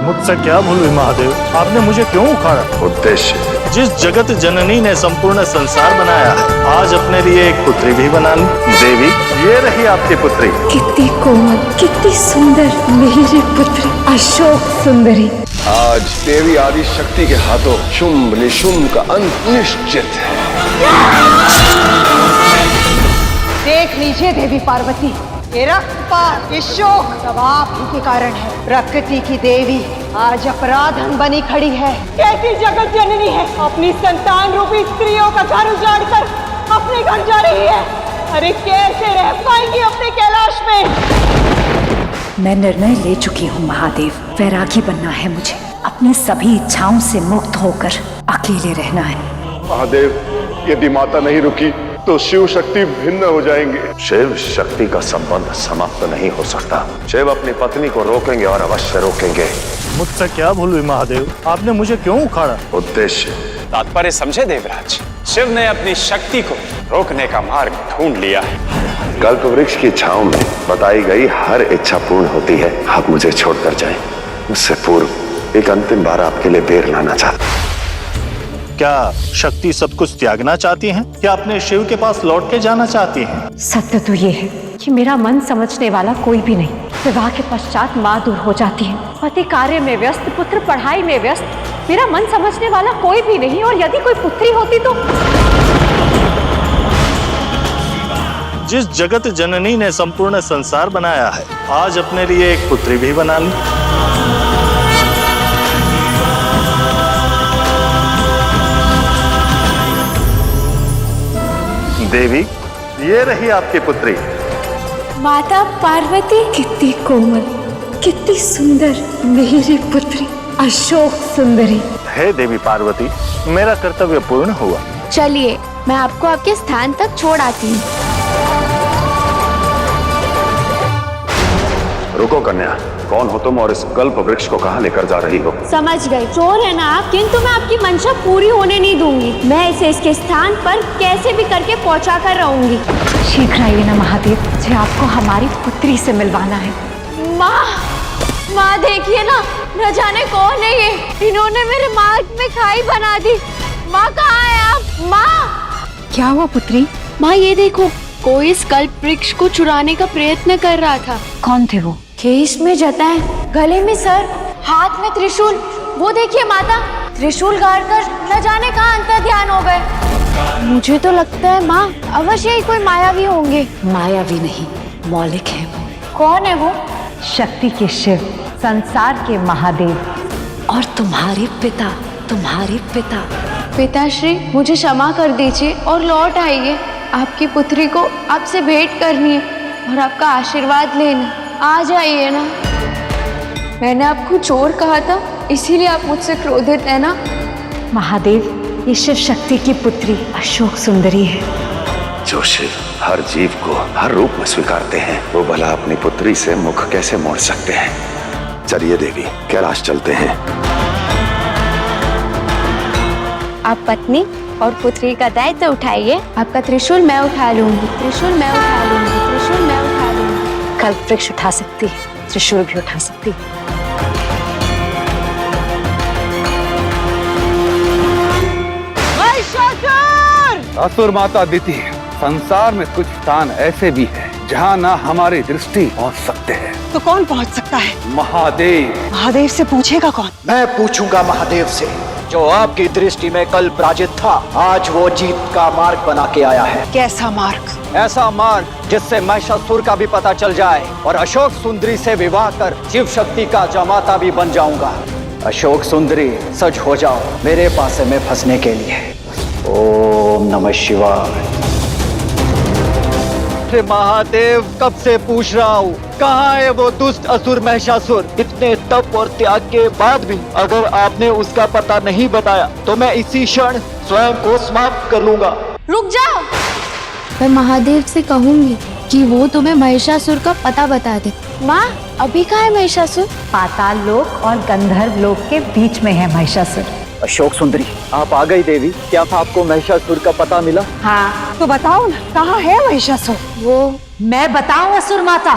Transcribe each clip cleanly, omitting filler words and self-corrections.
मुझसे क्या भूल हुई महादेव, आपने मुझे क्यों उखाड़ा? उद्देश्य जिस जगत जननी ने संपूर्ण संसार बनाया है, आज अपने लिए एक पुत्री भी बना ली। देवी, ये रही आपकी पुत्री। कितनी कोमल, कितनी सुंदर मेरी पुत्री अशोक सुंदरी। आज देवी आदि शक्ति के हाथों शुंभ निशुंभ का अंत निश्चित है। देख लीजिए देवी पार्वती, ये रक्तपात, ये शोक सब आप ही के कारण है। प्रकृति की देवी आज अपराधन बनी खड़ी है। कैसी जगत जननी है, अपनी संतान रूपी स्त्रियों का घर उजाड़ कर अपने घर जा रही है। अरे कैसे रह पाएंगी अपने कैलाश में? मैं निर्णय ले चुकी हूँ महादेव, वैरागी बनना है मुझे। अपनी सभी इच्छाओं से मुक्त होकर अकेले रहना है। महादेव, यदि माता नहीं रुकी तो शिव शक्ति भिन्न हो जाएंगे। शिव शक्ति का संबंध समाप्त नहीं हो सकता। शिव अपनी पत्नी को रोकेंगे और अवश्य रोकेंगे। मुझसे क्या भूल हुई महादेव, आपने मुझे क्यों उखाड़ा? उद्देश्य तात्पर्य समझे देवराज, शिव ने अपनी शक्ति को रोकने का मार्ग ढूंढ लिया है। कल्प वृक्ष की छांव में बताई गई हर इच्छा पूर्ण होती है। आप मुझे छोड़कर जाएं। उससे पूर्व एक अंतिम बार आपके लिए बेर लाना चाहता हूं। क्या शक्ति सब कुछ त्यागना चाहती हैं? क्या अपने शिव के पास लौट के जाना चाहती हैं? सत्य तो ये है कि मेरा मन समझने वाला कोई भी नहीं। विवाह के पश्चात माँ दूर हो जाती है, पति कार्य में व्यस्त, पुत्र पढ़ाई में व्यस्त। मेरा मन समझने वाला कोई भी नहीं। और यदि कोई पुत्री होती तो जिस जगत जननी ने संपूर्ण संसार बनाया है, आज अपने लिए एक पुत्री भी बना ली। देवी, ये रही आपकी पुत्री। माता पार्वती, कितनी कोमल, कितनी सुंदर मेरी पुत्री अशोक सुंदरी। हे देवी पार्वती, मेरा कर्तव्य पूर्ण हुआ। चलिए, मैं आपको आपके स्थान तक छोड़ आती हूँ। रुको कन्या, कौन हो तुम और इस कल्प वृक्ष को कहाँ लेकर जा रही हो? समझ गई, चोर है ना आप, किंतु मैं आपकी मंशा पूरी होने नहीं दूंगी। मैं इसे इसके स्थान पर कैसे भी करके पहुंचा कर रहूंगी। शीघ्र आइए ना महादेव, मुझे आपको हमारी पुत्री से मिलवाना है। माँ देखिए ना, न जाने कौन है ये। इन्होंने मेरे मार्ग में खाई बना दी। माँ कहाँ है आप? माँ! क्या हुआ पुत्री? माँ ये देखो, कोई इस कल्प वृक्ष को चुराने का प्रयत्न कर रहा था। कौन थे वो? केश में जटाएं, गले में सर, हाथ में त्रिशूल। वो देखिए माता, त्रिशूल गाड़ कर न जाने कहाँ अंतर ध्यान हो गए। मुझे तो लगता है माँ, अवश्य ही कोई मायावी होंगे। मायावी नहीं, मौलिक है वो। कौन है वो? शक्ति के शिव, संसार के महादेव और तुम्हारे पिता। पिताश्री, मुझे क्षमा कर दीजिए और लौट आइए। आपकी पुत्री को आपसे भेंट करनी है और आपका आशीर्वाद लेना। आ जाइए ना। मैंने आपको चोर कहा था, इसीलिए आप मुझसे क्रोधित है ना? महादेव, ये शिव शक्ति की पुत्री अशोक सुंदरी है। जो शिव हर जीव को हर रूप में स्वीकारते हैं, वो भला अपनी पुत्री से मुख कैसे मोड़ सकते हैं? चलिए देवी, कैलाश चलते हैं। आप पत्नी और पुत्री का दायित्व उठाइए। आपका त्रिशूल मैं उठा लूंगी। कल्प वृक्ष उठा सकती है, त्रिशूल भी उठा सकती है। असुर माता अदिति, संसार में कुछ स्थान ऐसे भी हैं जहाँ ना हमारी दृष्टि पहुँच सकते हैं। तो कौन पहुंच सकता है? महादेव। महादेव से पूछेगा कौन? मैं पूछूंगा महादेव से। जो आपकी दृष्टि में कल पराजित था, आज वो जीत का मार्ग बना के आया है। कैसा मार्ग? ऐसा मार्ग जिससे महिषासुर का भी पता चल जाए और अशोक सुंदरी से विवाह कर शिव शक्ति का जमाता भी बन जाऊंगा। अशोक सुंदरी, सज हो जाओ मेरे पासे में फंसने के लिए। ओम नमः शिवाय। महादेव, कब से पूछ रहा हूँ, कहाँ है वो दुष्ट असुर महिषासुर? इतने तप और त्याग के बाद भी अगर आपने उसका पता नहीं बताया तो मैं इसी क्षण स्वयं को समाप्त कर लूंगा। रुक जाओ। मैं महादेव से कहूंगी कि वो तुम्हें महिषासुर का पता बता दे। माँ, अभी कहाँ है महिषासुर? पाताल लोक और गंधर्व लोक के बीच में है महिषासुर। अशोक सुंदरी, आप आ गई देवी। क्या आपको महिषासुर का पता मिला? हाँ, तो बताओ ना, कहाँ है महिषासुर? वो मैं बताऊं असुर माता?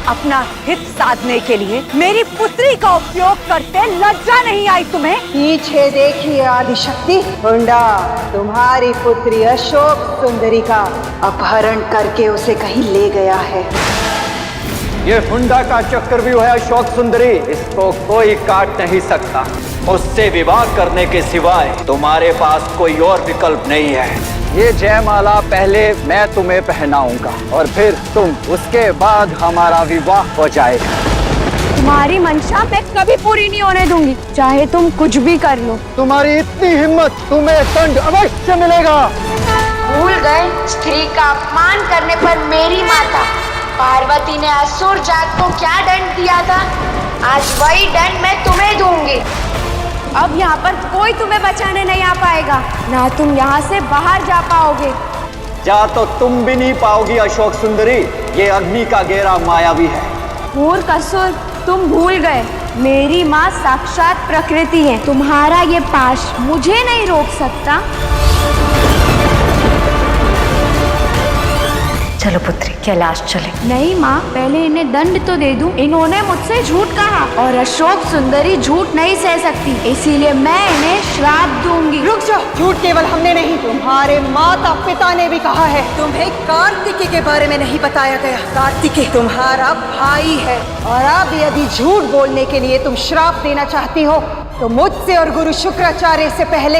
अपना हित साधने के लिए मेरी पुत्री का उपयोग करते लज्जा नहीं आई तुम्हें? पीछे देखिए आदिशक्ति, हुंडा तुम्हारी पुत्री अशोक सुंदरी का अपहरण करके उसे कहीं ले गया है। ये हुंडा का चक्रव्यूह है अशोक सुंदरी, इसको कोई काट नहीं सकता। उससे विवाह करने के सिवाय तुम्हारे पास कोई और विकल्प नहीं है। ये जयमाला पहले मैं तुम्हें पहनाऊंगा और फिर तुम, उसके बाद हमारा विवाह हो जाएगा। तुम्हारी मंशा मैं कभी पूरी नहीं होने दूंगी, चाहे तुम कुछ भी कर लो। तुम्हारी इतनी हिम्मत, तुम्हें दंड अवश्य मिलेगा। भूल गए स्त्री का अपमान करने पर मेरी माता पार्वती ने असुर जात को क्या दंड दिया था, आज वही दंड मैं तुम्हें दूंगी। अब यहाँ पर कोई तुम्हें बचाने नहीं आ पाएगा, ना तुम यहाँ से बाहर जा पाओगे। जा तो तुम भी नहीं पाओगी अशोक सुंदरी, ये अग्नि का घेरा मायावी है। मूर्ख असुर, तुम भूल गए मेरी माँ साक्षात प्रकृति है, तुम्हारा ये पाश मुझे नहीं रोक सकता। चलो पुत्री, कैलाश चले। नहीं माँ, पहले इन्हें दंड तो दे दूं। इन्होंने मुझसे झूठ कहा और अशोक सुंदरी झूठ नहीं सह सकती, इसीलिए मैं इन्हें श्राप दूंगी। रुक जाओ, झूठ केवल हमने नहीं, तुम्हारे माता पिता ने भी कहा है। तुम्हें कार्तिकेय के बारे में नहीं बताया गया। कार्तिकेय तुम्हारा भाई है, और अब यदि झूठ बोलने के लिए तुम श्राप देना चाहती हो तो मुझसे और गुरु शुक्राचार्य से पहले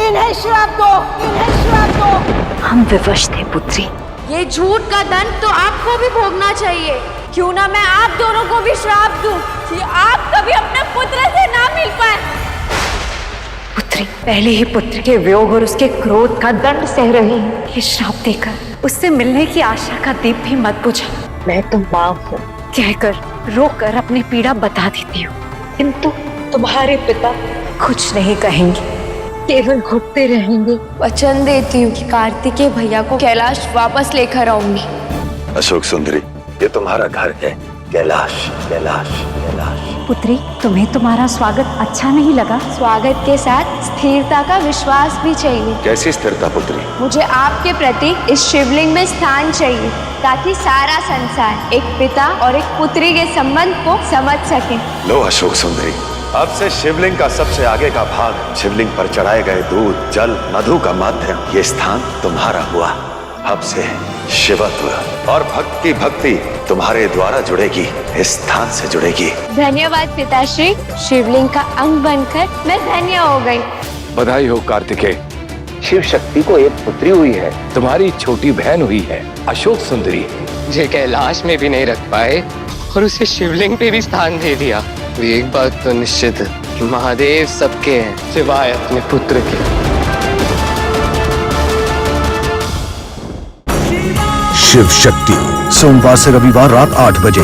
इन्हें श्राप दो, इन्हें श्राप दो। हम विवश थे पुत्री। ये झूठ का दंड तो आपको भी भोगना चाहिए। क्यों ना मैं आप दोनों को भी श्राप दूं कि आप कभी अपने पुत्र से ना मिल पाए। पुत्री, पहले ही पुत्र के वियोग और उसके क्रोध का दंड सह रही है, ये श्राप देकर उससे मिलने की आशा का दीप भी मत बुझा। मैं तुम माँ हूँ कहकर रोकर अपनी पीड़ा बता देती हूँ, किंतु तुम्हारे पिता कुछ नहीं कहेंगे, केवल घुटते रहेंगे। वचन देती हूँ कि कार्तिकेय भैया को कैलाश वापस लेकर आऊंगी। अशोक सुंदरी, ये तुम्हारा घर है, कैलाश कैलाश कैलाश। पुत्री, तुम्हें तुम्हारा स्वागत अच्छा नहीं लगा? स्वागत के साथ स्थिरता का विश्वास भी चाहिए। कैसी स्थिरता पुत्री? मुझे आपके प्रति इस शिवलिंग में स्थान चाहिए, ताकि सारा संसार एक पिता और एक पुत्री के संबंध को समझ सके। लो अशोक सुंदरी, अब से शिवलिंग का सबसे आगे का भाग, शिवलिंग पर चढ़ाए गए दूध, जल, मधु का माध्यम, ये स्थान तुम्हारा हुआ। अब से शिवत्व और भक्त की भक्ति तुम्हारे द्वारा जुड़ेगी, इस स्थान से जुड़ेगी। धन्यवाद पिताश्री, शिवलिंग का अंग बनकर मैं धन्य हो गई। बधाई हो कार्तिकेय, शिव शक्ति को एक पुत्री हुई है। तुम्हारी छोटी बहन हुई है अशोक सुंदरी। जे कैलाश में भी नहीं रख पाए और उसे शिवलिंग पे भी स्थान दे दिया। एक बात तो निश्चित है कि महादेव सबके हैं सिवाय अपने पुत्र के। शिव शक्ति, सोमवार से रविवार रात 8 बजे।